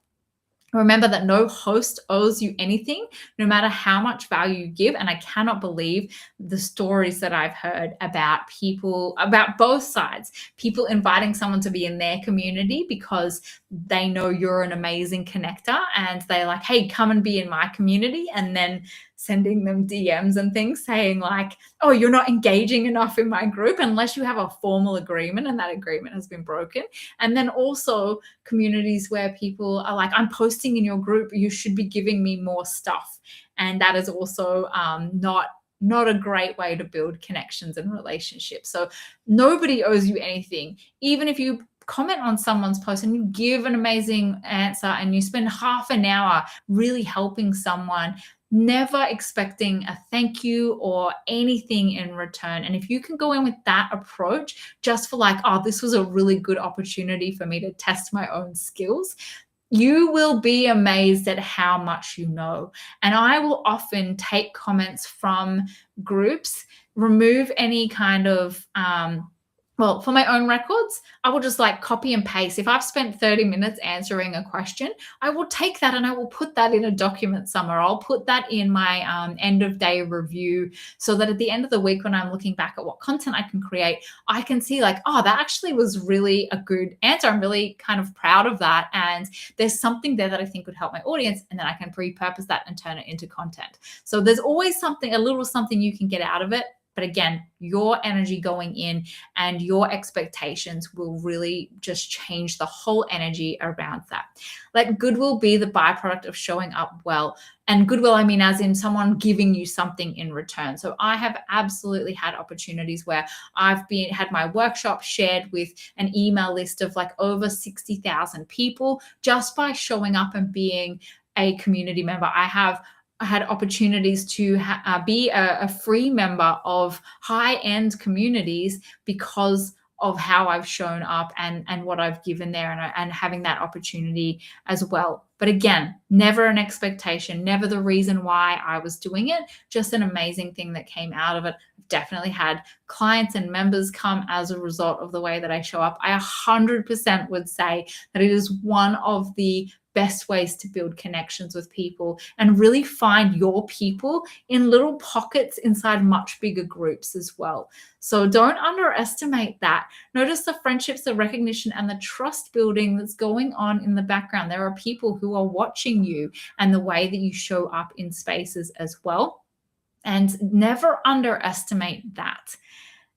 Remember that no host owes you anything, no matter how much value you give. And I cannot believe the stories that I've heard about people, about both sides, people inviting someone to be in their community because they know you're an amazing connector and they're like, hey, come and be in my community. And then sending them DMs and things saying like, oh, you're not engaging enough in my group unless you have a formal agreement and that agreement has been broken. And then also communities where people are like, I'm posting in your group, you should be giving me more stuff. And that is also not a great way to build connections and relationships. So nobody owes you anything. Even if you comment on someone's post and you give an amazing answer and you spend half an hour really helping someone, never expecting a thank you or anything in return. And if you can go in with that approach just for like, oh, this was a really good opportunity for me to test my own skills, you will be amazed at how much you know. And I will often take comments from groups, remove any kind of Well, for my own records, I will just like copy and paste. If I've spent 30 minutes answering a question, I will take that and I will put that in a document somewhere. I'll put that in my end of day review so that at the end of the week, when I'm looking back at what content I can create, I can see like, oh, that actually was really a good answer. I'm really kind of proud of that. And there's something there that I think would help my audience. And then I can repurpose that and turn it into content. So there's always something, a little something you can get out of it. But again, your energy going in and your expectations will really just change the whole energy around that. Let goodwill be the byproduct of showing up well. And goodwill, I mean, as in someone giving you something in return. So I have absolutely had opportunities where I've had my workshop shared with an email list of like over 60,000 people just by showing up and being a community member. I had opportunities to be a free member of high-end communities because of how I've shown up and what I've given there, and having that opportunity as well. But again, never an expectation, never the reason why I was doing it, just an amazing thing that came out of it. I've definitely had clients and members come as a result of the way that I show up. I 100% would say that it is one of the best ways to build connections with people and really find your people in little pockets inside much bigger groups as well. So don't underestimate that. Notice the friendships, the recognition, and the trust building that's going on in the background. There are people who are watching you and the way that you show up in spaces as well. And never underestimate that.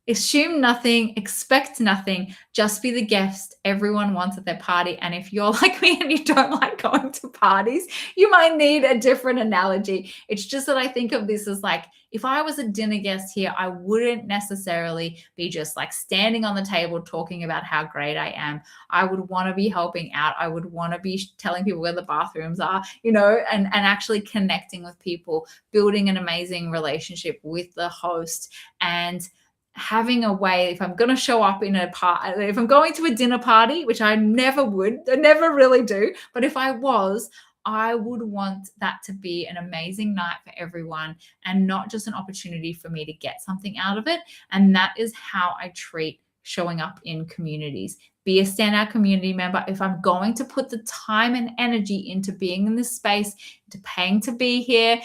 Assume nothing, expect nothing, just be the guest everyone wants at their party. And if you're like me and you don't like going to parties, you might need a different analogy. It's just that I think of this as like, if I was a dinner guest here, I wouldn't necessarily be just like standing on the table talking about how great I am. I would want to be helping out. I would want to be telling people where the bathrooms are, and actually connecting with people, building an amazing relationship with the host, and having a way, if I'm going to show up in a party, if I'm going to a dinner party, which I never would, I never really do, but if I was, I would want that to be an amazing night for everyone and not just an opportunity for me to get something out of it. And that is how I treat showing up in communities. Be a standout community member. If I'm going to put the time and energy into being in this space, into paying to be here,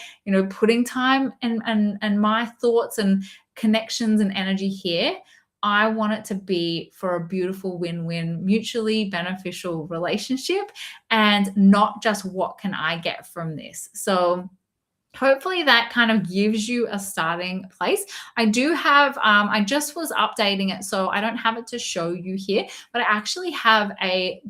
putting time and my thoughts and connections and energy here, I want it to be for a beautiful win-win, mutually beneficial relationship, and not just what can I get from this. So hopefully that kind of gives you a starting place. I do have, I just was updating it, so I don't have it to show you here, but I actually have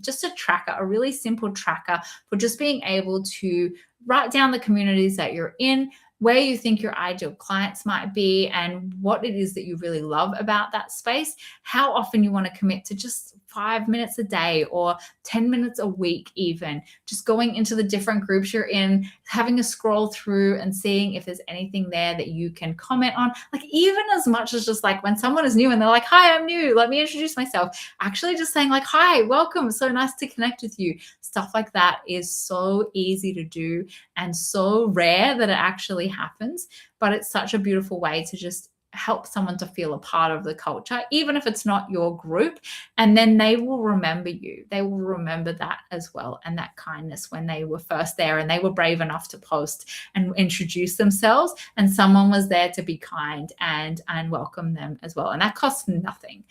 just a tracker, a really simple tracker for just being able to write down the communities that you're in, where you think your ideal clients might be, and what it is that you really love about that space, how often you want to commit to just 5 minutes a day or 10 minutes a week, even just going into the different groups you're in, having a scroll through and seeing if there's anything there that you can comment on. Like even as much as just like when someone is new and they're like, hi, I'm new, let me introduce myself. Actually just saying like, hi, welcome, so nice to connect with you. Stuff like that is so easy to do and so rare that it actually happens, but it's such a beautiful way to just help someone to feel a part of the culture, even if it's not your group. And then they will remember you. They will remember that as well, and that kindness when they were first there and they were brave enough to post and introduce themselves, and someone was there to be kind and welcome them as well. And that costs nothing.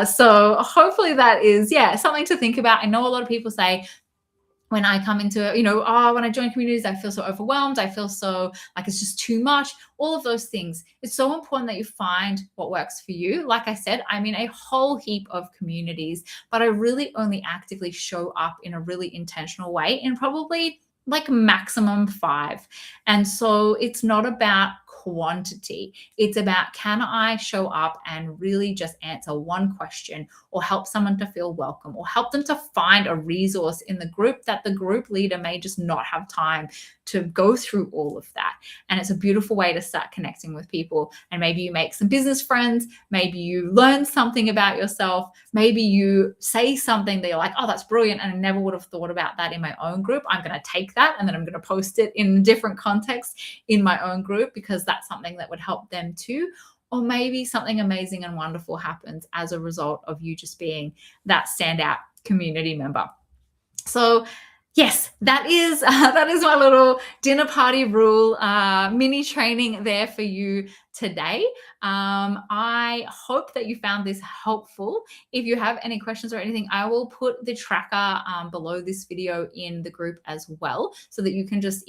So hopefully that is, something to think about. I know a lot of people say, when I come into, when I join communities, I feel so overwhelmed. I feel so like it's just too much, all of those things. It's so important that you find what works for you. Like I said, I'm in a whole heap of communities, but I really only actively show up in a really intentional way in probably like maximum 5. And so it's not about quantity. It's about, can I show up and really just answer one question or help someone to feel welcome or help them to find a resource in the group that the group leader may just not have time to go through all of that. And it's a beautiful way to start connecting with people. And maybe you make some business friends. Maybe you learn something about yourself. Maybe you say something that you're like, oh, that's brilliant, and I never would have thought about that in my own group. I'm going to take that and then I'm going to post it in different contexts in my own group because that's something that would help them too. or maybe something amazing and wonderful happens as a result of you just being that standout community member. So yes, that is that is my little dinner party rule mini training there for you today. I hope that you found this helpful. If you have any questions or anything, I will put the tracker below this video in the group as well, so that you can just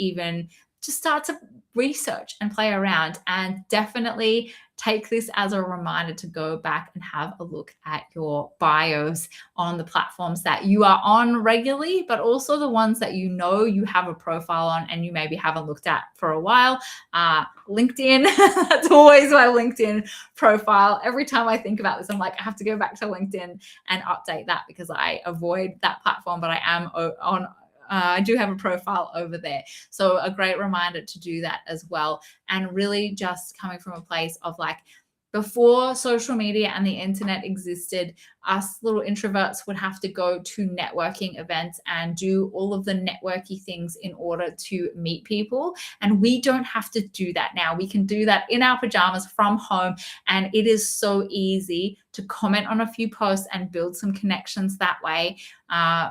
start to research and play around, and definitely take this as a reminder to go back and have a look at your bios on the platforms that you are on regularly, but also the ones that you know you have a profile on and you maybe haven't looked at for a while. LinkedIn, that's always my LinkedIn profile. Every time I think about this, I'm like, I have to go back to LinkedIn and update that, because I avoid that platform, but I am on. I do have a profile over there. So a great reminder to do that as well. And really just coming from a place of like, before social media and the internet existed, us little introverts would have to go to networking events and do all of the networky things in order to meet people. And we don't have to do that now. We can do that in our pajamas from home. And it is so easy to comment on a few posts and build some connections that way.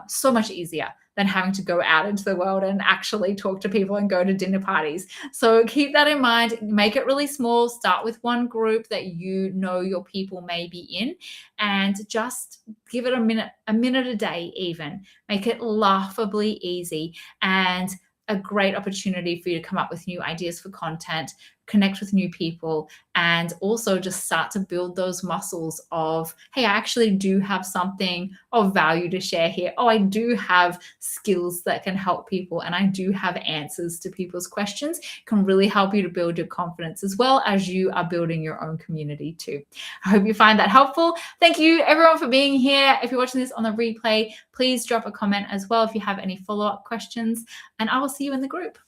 So much easier than having to go out into the world and actually talk to people and go to dinner parties. So keep that in mind. Make it really small. Start with one group that you know your people may be in, and just give it a minute a day even. Make it laughably easy, and a great opportunity for you to come up with new ideas for content, connect with new people, and also just start to build those muscles of, hey, I actually do have something of value to share here. Oh, I do have skills that can help people, and I do have answers to people's questions. It can really help you to build your confidence as well as you are building your own community too. I hope you find that helpful. Thank you everyone for being here. If you're watching this on the replay, please drop a comment as well if you have any follow-up questions, and I will see you in the group.